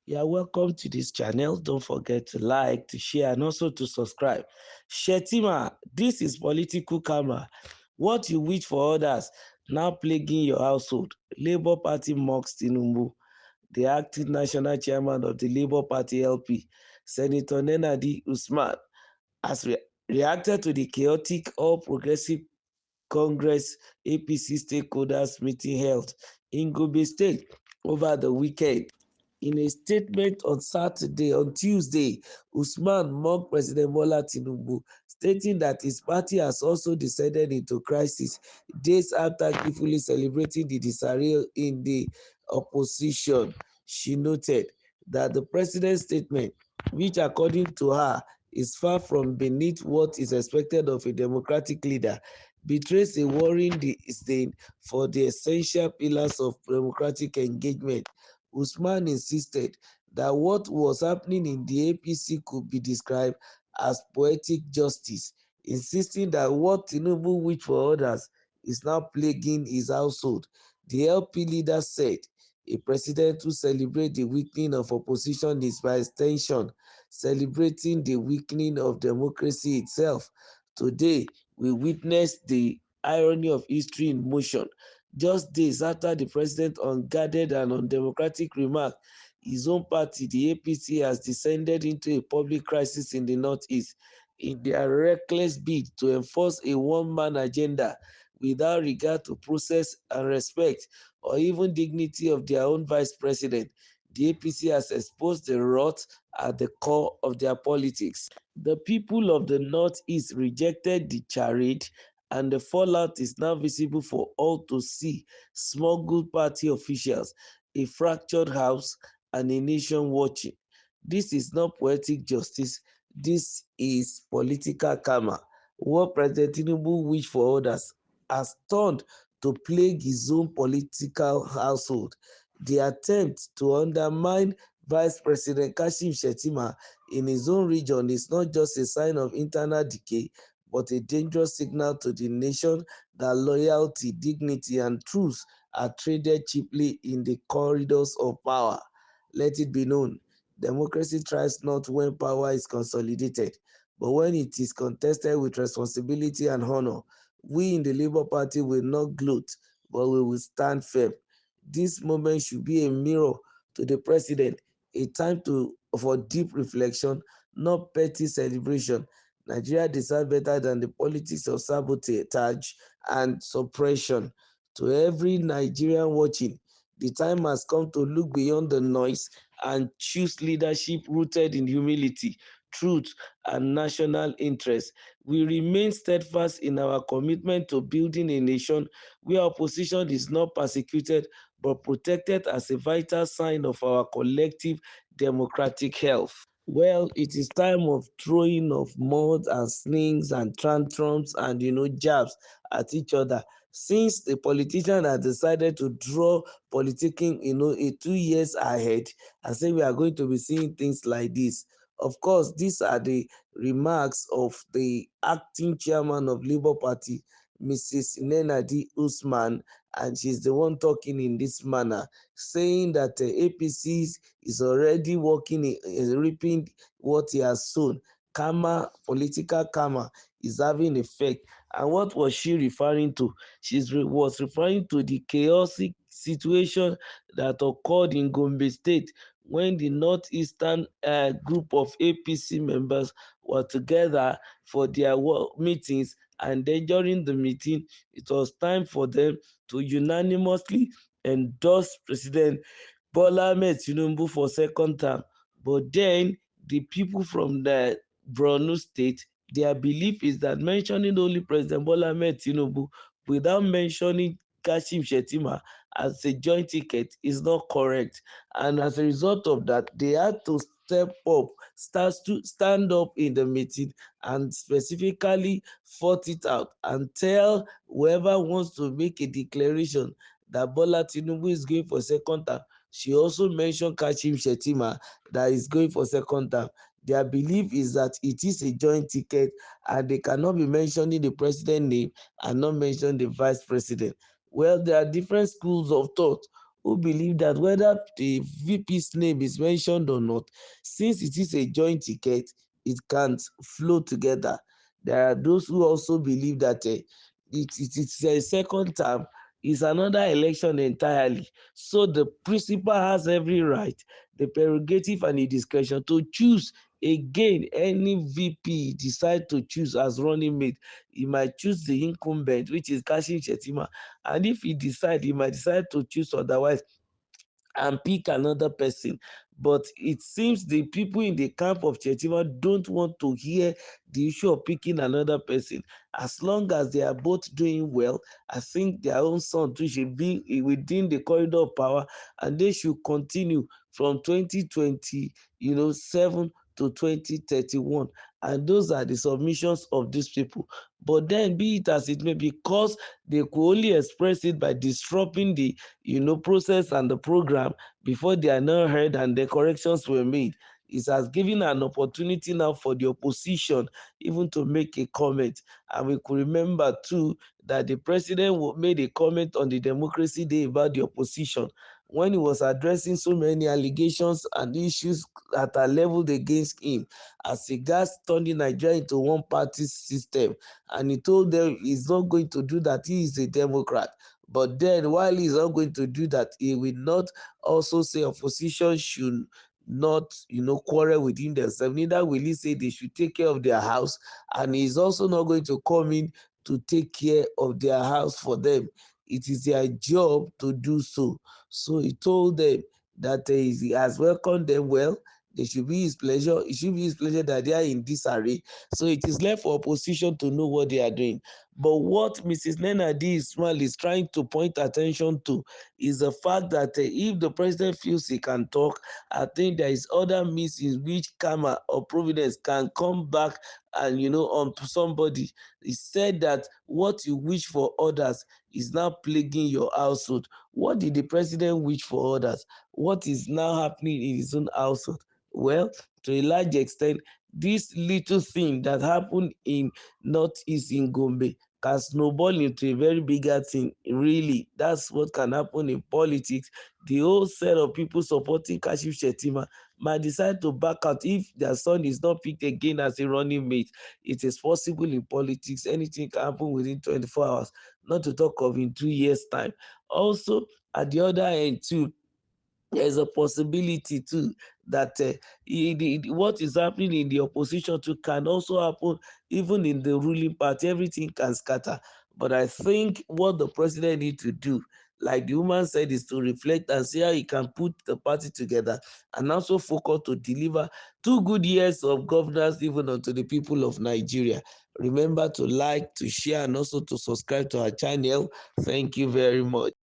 You are welcome to this channel. Don't forget to like, to share, and also to subscribe. Shettima, this is political karma. What you wish for others, now plaguing your household. Labour Party mocks Tinubu. The acting national chairman of the Labour Party LP, Senator Nenadi Usman, has reacted to the chaotic All Progressive Congress APC stakeholders meeting held in Gombe State over the weekend. In a statement on Tuesday, Usman mocked President Bola Tinubu, stating that his party has also descended into crisis days after gleefully celebrating the disarray in the opposition. She noted that the president's statement, which according to her is far from beneath what is expected of a democratic leader, betrays a worrying disdain for the essential pillars of democratic engagement. Usman insisted that what was happening in the APC could be described as poetic justice, insisting that what Tinubu wished for others is now plaguing his household. The LP leader said, "A president who celebrates the weakening of opposition is by extension celebrating the weakening of democracy itself. Today, we witness the irony of history in motion. Just days after the president's unguarded and undemocratic remark, his own party, the APC, has descended into a public crisis in the Northeast in their reckless bid to enforce a one-man agenda without regard to process and respect or even dignity of their own vice president. The APC has exposed the rot at the core of their politics. The people of the Northeast rejected the charade, and the fallout is now visible for all to see. Smuggled party officials, a fractured house, and a nation watching. This is not poetic justice, this is political karma. What President Tinubu wished for others has turned to plague his own political household. The attempt to undermine Vice President Kashim Shettima in his own region is not just a sign of internal decay, but a dangerous signal to the nation that loyalty, dignity, and truth are traded cheaply in the corridors of power. Let it be known, democracy thrives not when power is consolidated, but when it is contested with responsibility and honor. We in the Labour Party will not gloat, but we will stand firm. This moment should be a mirror to the president, a time for deep reflection, not petty celebration. Nigeria deserves better than the politics of sabotage and suppression. To every Nigerian watching, the time has come to look beyond the noise and choose leadership rooted in humility, truth, and national interest. We remain steadfast in our commitment to building a nation where opposition is not persecuted but protected as a vital sign of our collective democratic health. Well, it is time of throwing of mud and slings and tantrums and jabs at each other. Since the politician has decided to draw politicking, 2 years ahead and say we are going to be seeing things like this. Of course, these are the remarks of the acting chairman of Labour Party, Mrs. Nenadi Usman, and she's the one talking in this manner, saying that the APC is already working, reaping what he has sown. Karma, political karma, is having effect. And what was she referring to? She was referring to the chaotic situation that occurred in Gombe State when the northeastern group of APC members were together for their meetings, and then during the meeting, it was time for them to unanimously endorse President Bola Ahmed Tinubu for second term. But then the people from the Borno state, their belief is that mentioning only President Bola Ahmed Tinubu without mentioning Kashim Shettima as a joint ticket is not correct. And as a result of that, they had to step up, stand up in the meeting and specifically fought it out and tell whoever wants to make a declaration that Bola Tinubu is going for second term. She also mentioned Kashim Shettima that is going for second term. Their belief is that it is a joint ticket and they cannot be mentioning the president name and not mention the vice president. Well, there are different schools of thought who believe that whether the VP's name is mentioned or not, since it is a joint ticket, it can't flow together. There are those who also believe that it's a second term, is another election entirely. So the principal has every right, the prerogative and the discretion to choose again any VP decide to choose as running mate. He might choose the incumbent, which is Kashim Shettima, and if he might decide to choose otherwise and pick another person. But it seems the people in the camp of Chetima don't want to hear the issue of picking another person. As long as they are both doing well, I think their own son too should be within the corridor of power, and they should continue from 2020, 7 to 2031. And those are the submissions of these people. But then, be it as it may, because they could only express it by disrupting the process and the program before they are now heard and the corrections were made. It has given an opportunity now for the opposition even to make a comment. And we could remember too that the president made a comment on the Democracy Day about the opposition when he was addressing so many allegations and issues that are leveled against him as regards turning Nigeria into one party system. And he told them he's not going to do that. He is a Democrat. But then, while he's not going to do that, he will not also say opposition should not, quarrel within themselves. Neither will he say they should take care of their house, and he's also not going to come in to take care of their house for them. It is their job to do so. So he told them that he has welcomed them well. They should be his pleasure. It should be his pleasure that they are in disarray. So it is left for opposition to know what they are doing. But what Mrs. Nenadi Ismail is trying to point attention to is the fact that if the president feels he can talk, I think there is other means in which karma or providence can come back and on to somebody. He said that what you wish for others is now plaguing your household. What did the president wish for others? What is now happening in his own household? Well, to a large extent, this little thing that happened in Northeast in Gombe can snowball into a very bigger thing. Really, that's what can happen in politics. The whole set of people supporting Kashif Shettima might decide to back out if their son is not picked again as a running mate. It is possible in politics. Anything can happen within 24 hours, not to talk of in 2 years' time. Also, at the other end, too, there's a possibility too that what is happening in the opposition too can also happen even in the ruling party. Everything can scatter. But I think what the president needs to do, like the woman said, is to reflect and see how he can put the party together and also focus to deliver 2 good years of governance even unto the people of Nigeria. Remember to like, to share, and also to subscribe to our channel. Thank you very much.